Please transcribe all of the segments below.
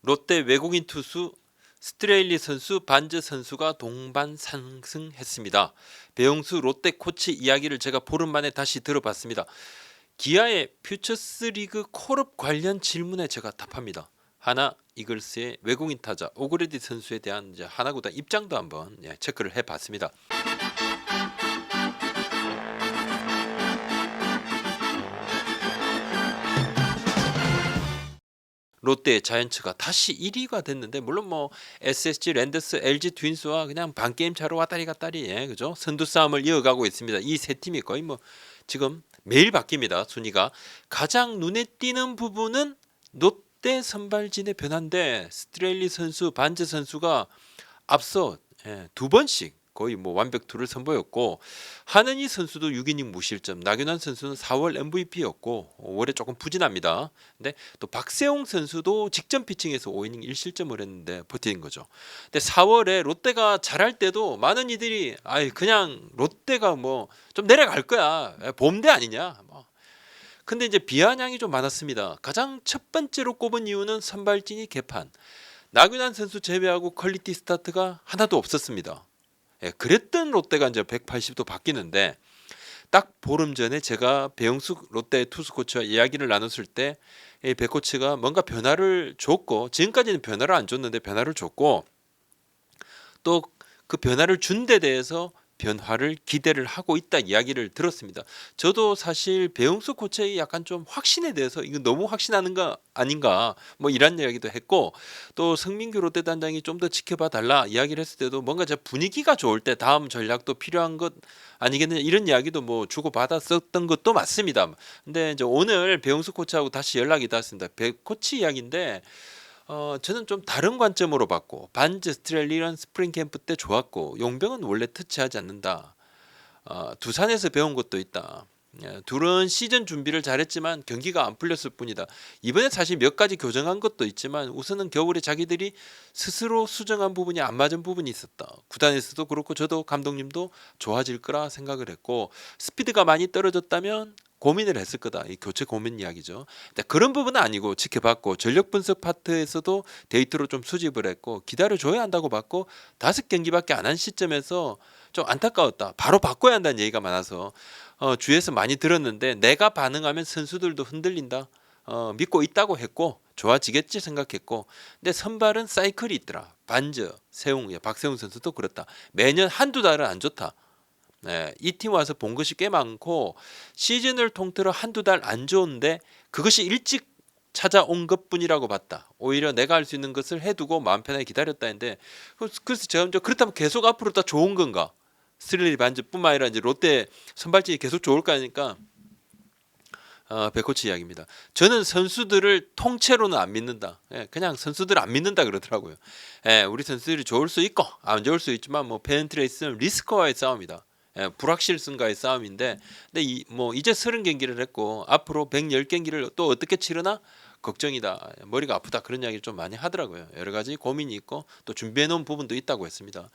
롯데 외국인 투수 스트레일리 선수, 반즈 선수가 동반 상승했습니다. 배용수 롯데 코치 이야기를 제가 보름 만에 다시 들어봤습니다. 기아의 퓨처스리그 콜업 관련 질문에 제가 답합니다. 하나 이글스의 외국인 타자 오그레디 선수에 대한 하나구단 입장도 한번 체크를 해봤습니다. 롯데 자이언츠가 다시 1위가 됐는데 물론 뭐 SSG 랜더스 LG 트윈스와 그냥 반 게임 차로 왔다리 갔다리 그죠? 선두 싸움을 이어가고 있습니다. 이 세 팀이 거의 뭐 지금 매일 바뀝니다. 순위가 가장 눈에 띄는 부분은 롯데 선발진의 변화인데 스트레일리 선수, 반즈 선수가 앞서 두 번씩 거의 뭐 완벽투를 선보였고 하느니 선수도 6이닝 무실점, 나균환 선수는 4월 MVP였고 올해 조금 부진합니다. 근데 또 박세홍 선수도 직전 피칭에서 5이닝 1실점을 했는데 버티는 거죠. 근데 4월에 롯데가 잘할 때도 많은 이들이 그냥 롯데가 뭐 좀 내려갈 거야. 봄대 아니냐. 뭐. 근데 이제 비아냥이 좀 많았습니다. 가장 첫 번째로 꼽은 이유는 선발진이 개판. 나균환 선수 제외하고 퀄리티 스타트가 하나도 없었습니다. 그랬던 롯데가 이제 180도 바뀌는데 딱 보름 전에 제가 배영숙 롯데 투수 코치와 이야기를 나눴을 때 배 코치가 뭔가 변화를 줬고 지금까지는 변화를 안 줬는데 변화를 줬고 또 그 변화를 준 데 대해서 변화를 기대를 하고 있다 이야기를 들었습니다. 저도 사실 배용수 코치의 약간 좀 확신에 대해서 이거 너무 확신하는 거 아닌가 뭐 이런 이야기도 했고 또 성민규 롯데단장이 좀 더 지켜봐 달라 이야기를 했을 때도 뭔가 제 분위기가 좋을 때 다음 전략도 필요한 것 아니겠느냐 이런 이야기도 뭐 주고 받았었던 것도 맞습니다. 근데 이제 오늘 배용수 코치하고 다시 연락이 닿았습니다. 배 코치 이야기인데 저는 좀 다른 관점으로 봤고 반즈 스트렐리런 스프링 캠프 때 좋았고 용병은 원래 터치하지 않는다. 두산에서 배운 것도 있다. 둘은 시즌 준비를 잘했지만 경기가 안 풀렸을 뿐이다. 이번에 사실 몇 가지 교정한 것도 있지만 우선은 겨울에 자기들이 스스로 수정한 부분이 안 맞은 부분이 있었다. 구단에서도 그렇고 저도 감독님도 좋아질 거라 생각을 했고 스피드가 많이 떨어졌다면 고민을 했을 거다. 이 교체 고민 이야기죠. 근데 그런 부분은 아니고 지켜봤고 전력 분석 파트에서도 데이터로 좀 수집을 했고 기다려줘야 한다고 봤고 5경기밖에 안 한 시점에서 좀 안타까웠다. 바로 바꿔야 한다는 얘기가 많아서 주위에서 많이 들었는데 내가 반응하면 선수들도 흔들린다. 믿고 있다고 했고 좋아지겠지 생각했고 근데 선발은 사이클이 있더라. 반저, 세웅, 박세웅 선수도 그렇다. 매년 한두 달은 안 좋다. 이 팀 와서 본 것이 꽤 많고 시즌을 통틀어 한두 달 안 좋은데 그것이 일찍 찾아온 것뿐이라고 봤다. 오히려 내가 할 수 있는 것을 해두고 마음 편하게 기다렸다 했는데 그래서 제가 그렇다면 계속 앞으로 다 좋은 건가? 스릴리 반즈뿐만 아니라 이제 롯데 선발진이 계속 좋을까 하니까 백코치 이야기입니다. 저는 선수들을 통째로는 안 믿는다. 그냥 선수들 안 믿는다 그러더라고요. 우리 선수들이 좋을 수 있고 안 좋을 수 있지만 뭐 페인트레이스는 리스크와의 싸움이다. 불확실성과의 싸움인데 근데 이제 30경기를 했고 앞으로 110경기를 또 어떻게 치르나 걱정이다. 머리가 아프다. 그런 이야기를 좀 많이 하더라고요. 여러 가지 고민이 있고 또 준비해 놓은 부분도 있다고 했습니다.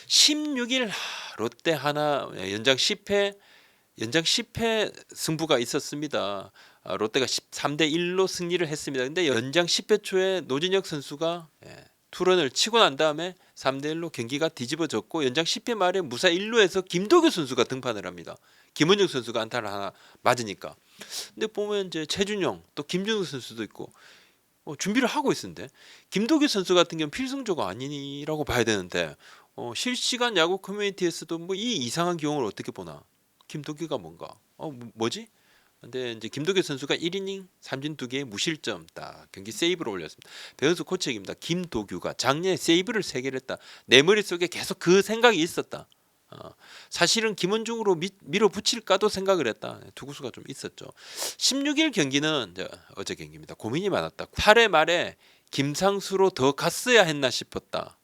16일 롯데 하나 연장 10회 승부가 있었습니다. 롯데가 13대 1로 승리를 했습니다. 근데 연장 10회 초에 노진혁 선수가 투런을 치고 난 다음에 3대 1로 경기가 뒤집어졌고 연장 10회 말에 무사 1루에서 김도규 선수가 등판을 합니다. 김원중 선수가 안타를 하나 맞으니까. 근데 보면 이제 최준용 또 김준우 선수도 있고 준비를 하고 있는데 김도규 선수 같은 경우는 필승조가 아니라고 봐야 되는데 실시간 야구 커뮤니티에서도 뭐 이 이상한 경우를 어떻게 보나 김도규가 뭔가 뭐지? 근데 이제 김도규 선수가 1이닝 삼진 2개에 무실점 딱 경기 세이브를 올렸습니다. 배현수 코치 얘기입니다. 김도규가 작년에 세이브를 3개를 했다. 내 머릿속에 계속 그 생각이 있었다. 사실은 김원중으로 밀어붙일까도 생각을 했다. 투구수가 좀 있었죠. 16일 경기는 어제 경기입니다. 고민이 많았다. 8회 말에 김상수로 더 갔어야 했나 싶었다.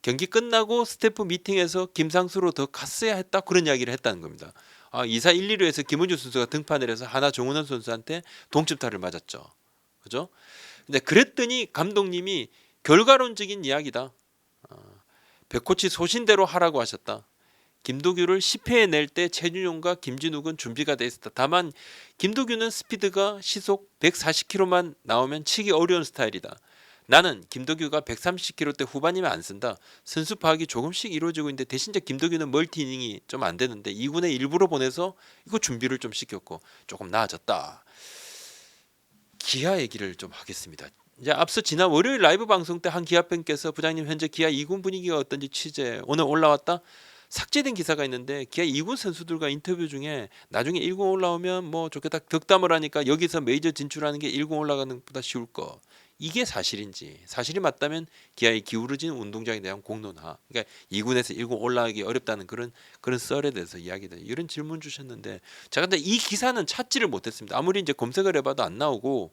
경기 끝나고 스태프 미팅에서 김상수로 더 갔어야 했다. 그런 이야기를 했다는 겁니다. 2사 1, 2루에서 김원주 선수가 등판을 해서 하나 정훈원 선수한테 동점타를 맞았죠. 그죠? 근데 그랬더니 감독님이 결과론적인 이야기다. 백코치 소신대로 하라고 하셨다. 김도규를 10회에 낼 때 최준용과 김진욱은 준비가 돼 있었다. 다만 김도규는 스피드가 시속 140km만 나오면 치기 어려운 스타일이다. 나는 김도규가 130km대 후반이면 안 쓴다. 선수 파악이 조금씩 이루어지고 있는데 대신 이제 김도규는 멀티 이닝이 좀 안 되는데 2군에 일부러 보내서 이거 준비를 좀 시켰고 조금 나아졌다. 기아 얘기를 좀 하겠습니다. 이제 앞서 지난 월요일 라이브 방송 때 한 기아 팬께서 부장님 현재 기아 2군 분위기가 어떤지 취재 오늘 올라왔다. 삭제된 기사가 있는데 기아 2군 선수들과 인터뷰 중에 나중에 1군 올라오면 뭐 좋겠다 덕담을 하니까 여기서 메이저 진출하는 게 1군 올라가는 것보다 쉬울 거. 이게 사실인지 사실이 맞다면 기아의 기울어진 운동장에 대한 공론화. 그러니까 2군에서 1군 올라가기 어렵다는 그런 썰에 대해서 이야기들 이런 질문 주셨는데 제가 근데 이 기사는 찾지를 못했습니다. 아무리 이제 검색을 해봐도 안 나오고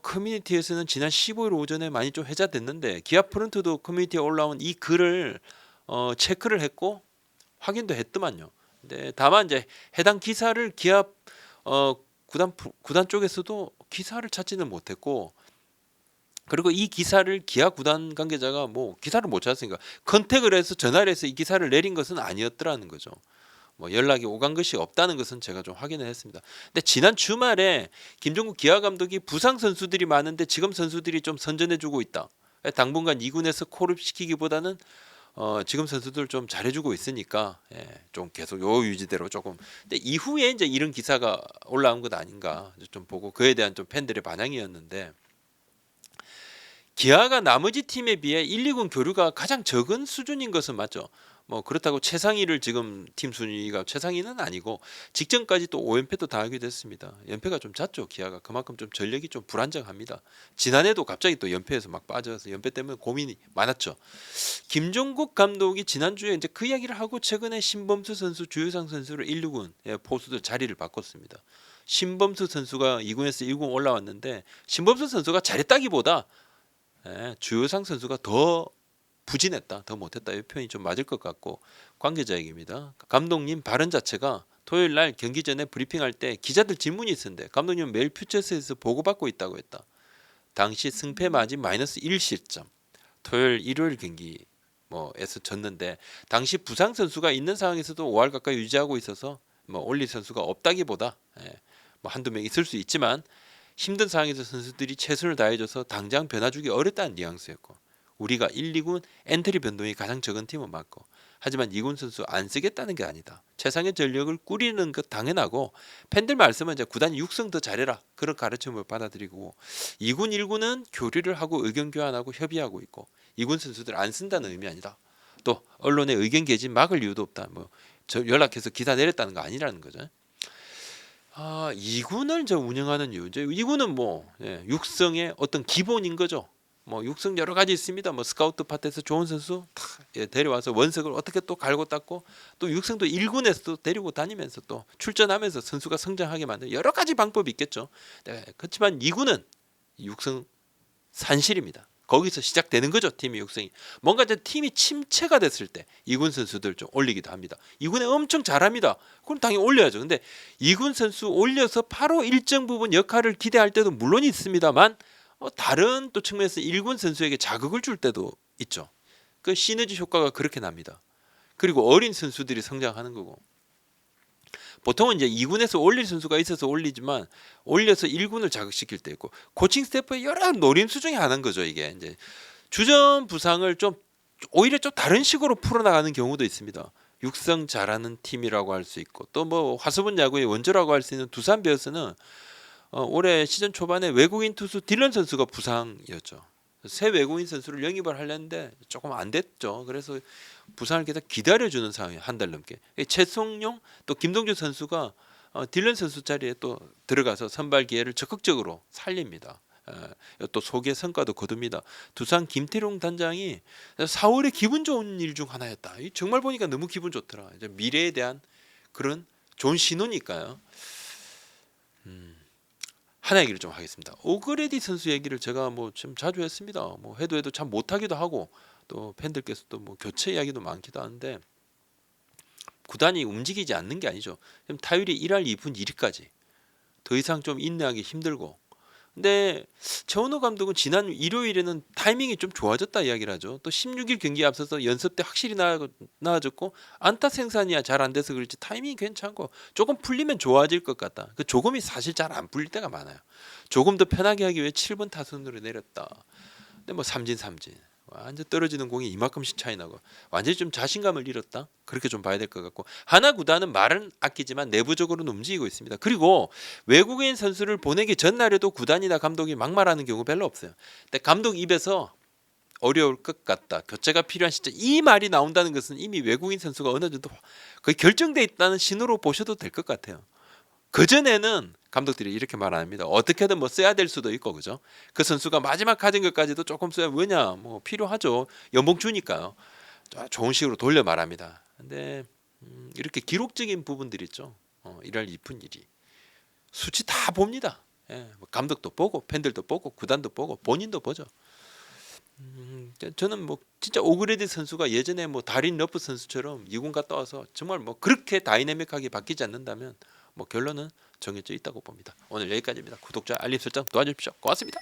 커뮤니티에서는 지난 15일 오전에 많이 좀 회자됐는데 기아 프런트도 커뮤니티에 올라온 이 글을 체크를 했고 확인도 했더만요. 근데 다만 이제 해당 기사를 기아 구단 쪽에서도 기사를 찾지는 못했고 그리고 이 기사를 기아 구단 관계자가 뭐 기사를 못 찾았으니까 컨택을 해서 전화를 해서 이 기사를 내린 것은 아니었더라는 거죠. 뭐 연락이 오간 것이 없다는 것은 제가 좀 확인을 했습니다. 근데 지난 주말에 김종국 기아 감독이 부상 선수들이 많은데 지금 선수들이 좀 선전해주고 있다. 당분간 2군에서 콜업 시키기보다는 지금 선수들 좀 잘해주고 있으니까 좀 계속 요 유지대로 조금. 근데 이후에 이제 이런 기사가 올라온 것 아닌가 좀 보고 그에 대한 좀 팬들의 반응이었는데 기아가 나머지 팀에 비해 1, 2군 교류가 가장 적은 수준인 것은 맞죠. 뭐 그렇다고 최상위를 지금 팀 순위가 최상위는 아니고 직전까지 또 5연패도 당하게 됐습니다. 연패가 좀 잦죠. 기아가 그만큼 좀 전력이 좀 불안정합니다. 지난해도 갑자기 또 연패에서 막 빠져서 연패 때문에 고민이 많았죠. 김종국 감독이 지난주에 이제 그 이야기를 하고 최근에 신범수 선수, 주효상 선수를 1, 2군 포수들 자리를 바꿨습니다. 신범수 선수가 2군에서 1군 올라왔는데 신범수 선수가 잘했다기보다 주효상 선수가 더 부진했다, 더 못했다 이 표현이 좀 맞을 것 같고 관계자 얘기입니다. 감독님 발언 자체가 토요일 날 경기 전에 브리핑할 때 기자들 질문이 있었는데 감독님은 매일 퓨처스에서 보고받고 있다고 했다. 당시 승패 마진 마이너스 1실점. 토요일 일요일 경기 에서 졌는데 당시 부상 선수가 있는 상황에서도 5할 가까이 유지하고 있어서 뭐 올릴 선수가 없다기보다 뭐 한두 명 있을 수 있지만 힘든 상황에서 선수들이 최선을 다해줘서 당장 변화 주기 어렵다는 뉘앙스였고 우리가 1, 2군 엔트리 변동이 가장 적은 팀은 맞고 하지만 2군 선수 안 쓰겠다는 게 아니다. 최상의 전력을 꾸리는 것 당연하고 팬들 말씀은 이제 구단 육성 더 잘해라 그런 가르침을 받아들이고 2군 1군은 교류를 하고 의견 교환하고 협의하고 있고 2군 선수들 안 쓴다는 의미 아니다. 또 언론의 의견 개진 막을 이유도 없다. 뭐 저 연락해서 기사 내렸다는 거 아니라는 거죠. 2군을 저 운영하는 이유 이제 2군은 육성의 어떤 기본인 거죠. 뭐 육성 여러 가지 있습니다. 뭐 스카우트 파트에서 좋은 선수 데려와서 원석을 어떻게 또 갈고 닦고 또 육성도 1군에서도 데리고 다니면서 또 출전하면서 선수가 성장하게 만드는 여러 가지 방법이 있겠죠. 그렇지만 2군은 육성 산실입니다. 거기서 시작되는 거죠. 팀의 육성이. 뭔가 이제 팀이 침체가 됐을 때 2군 선수들 좀 올리기도 합니다. 2군에 엄청 잘합니다. 그럼 당연히 올려야죠. 근데 2군 선수 올려서 바로 일정 부분 역할을 기대할 때도 물론 있습니다만 다른 또 측면에서 1군 선수에게 자극을 줄 때도 있죠. 그 시너지 효과가 그렇게 납니다. 그리고 어린 선수들이 성장하는 거고 보통은 이제 2군에서 올릴 선수가 있어서 올리지만 올려서 1군을 자극시킬 때 있고 코칭 스태프의 여러 노림수 중에 하나인 거죠. 이게 이제 주전 부상을 좀 오히려 좀 다른 식으로 풀어나가는 경우도 있습니다. 육성 잘하는 팀이라고 할 수 있고 또 뭐 화수분 야구의 원조라고 할 수 있는 두산 베어스는 올해 시즌 초반에 외국인 투수 딜런 선수가 부상이었죠. 새 외국인 선수를 영입을 하려는데 조금 안 됐죠. 그래서 부상을 계속 기다려주는 상황이에요. 한 달 넘게. 최성용 또 김동주 선수가 딜런 선수 자리에 또 들어가서 선발 기회를 적극적으로 살립니다. 또 소개 성과도 거둡니다. 두산 김태룡 단장이 4월에 기분 좋은 일 중 하나였다. 정말 보니까 너무 기분 좋더라. 이제 미래에 대한 그런 좋은 신호니까요. 하나 얘기를 좀 하겠습니다. 오그레디 선수 얘기를 제가 뭐 좀 자주 했습니다. 뭐 해도 참 못하기도 하고 또 팬들께서도 뭐 교체 이야기도 많기도 하는데 구단이 움직이지 않는 게 아니죠. 타율이 1할 2분 1리까지 더 이상 좀 인내하기 힘들고 근데 최원호 감독은 지난 일요일에는 타이밍이 좀 좋아졌다 이야기를 하죠. 또 16일 경기에 앞서서 연습 때 확실히 나아졌고 안타 생산이 잘 안 돼서 그렇지 타이밍이 괜찮고 조금 풀리면 좋아질 것 같다. 그 조금이 사실 잘 안 풀릴 때가 많아요. 조금 더 편하게 하기 위해 7번 타선으로 내렸다. 근데 뭐 삼진 완전 떨어지는 공이 이만큼씩 차이 나고 완전히 좀 자신감을 잃었다. 그렇게 좀 봐야 될 것 같고 하나 구단은 말은 아끼지만 내부적으로는 움직이고 있습니다. 그리고 외국인 선수를 보내기 전날에도 구단이나 감독이 막말하는 경우 별로 없어요. 근데 감독 입에서 어려울 것 같다. 교체가 필요한 시점 이 말이 나온다는 것은 이미 외국인 선수가 어느 정도 거의 결정돼 있다는 신호로 보셔도 될 것 같아요. 그 전에는 감독들이 이렇게 말 안 합니다. 어떻게든 뭐 써야 될 수도 있고 그죠? 그 선수가 마지막 가진 것까지도 조금 써야 왜냐 뭐 필요하죠. 연봉 주니까요. 좋은 식으로 돌려 말합니다. 근데 이렇게 기록적인 부분들 있죠. 이럴 이쁜 일이 수치 다 봅니다. 예, 뭐 감독도 보고 팬들도 보고 구단도 보고 본인도 보죠. 저는 뭐 진짜 오그레디 선수가 예전에 뭐 다린 러프 선수처럼 2군 갔다 와서 정말 뭐 그렇게 다이내믹하게 바뀌지 않는다면 뭐 결론은 정해져 있다고 봅니다. 오늘 여기까지입니다. 구독자 알림 설정 도와주십시오. 고맙습니다.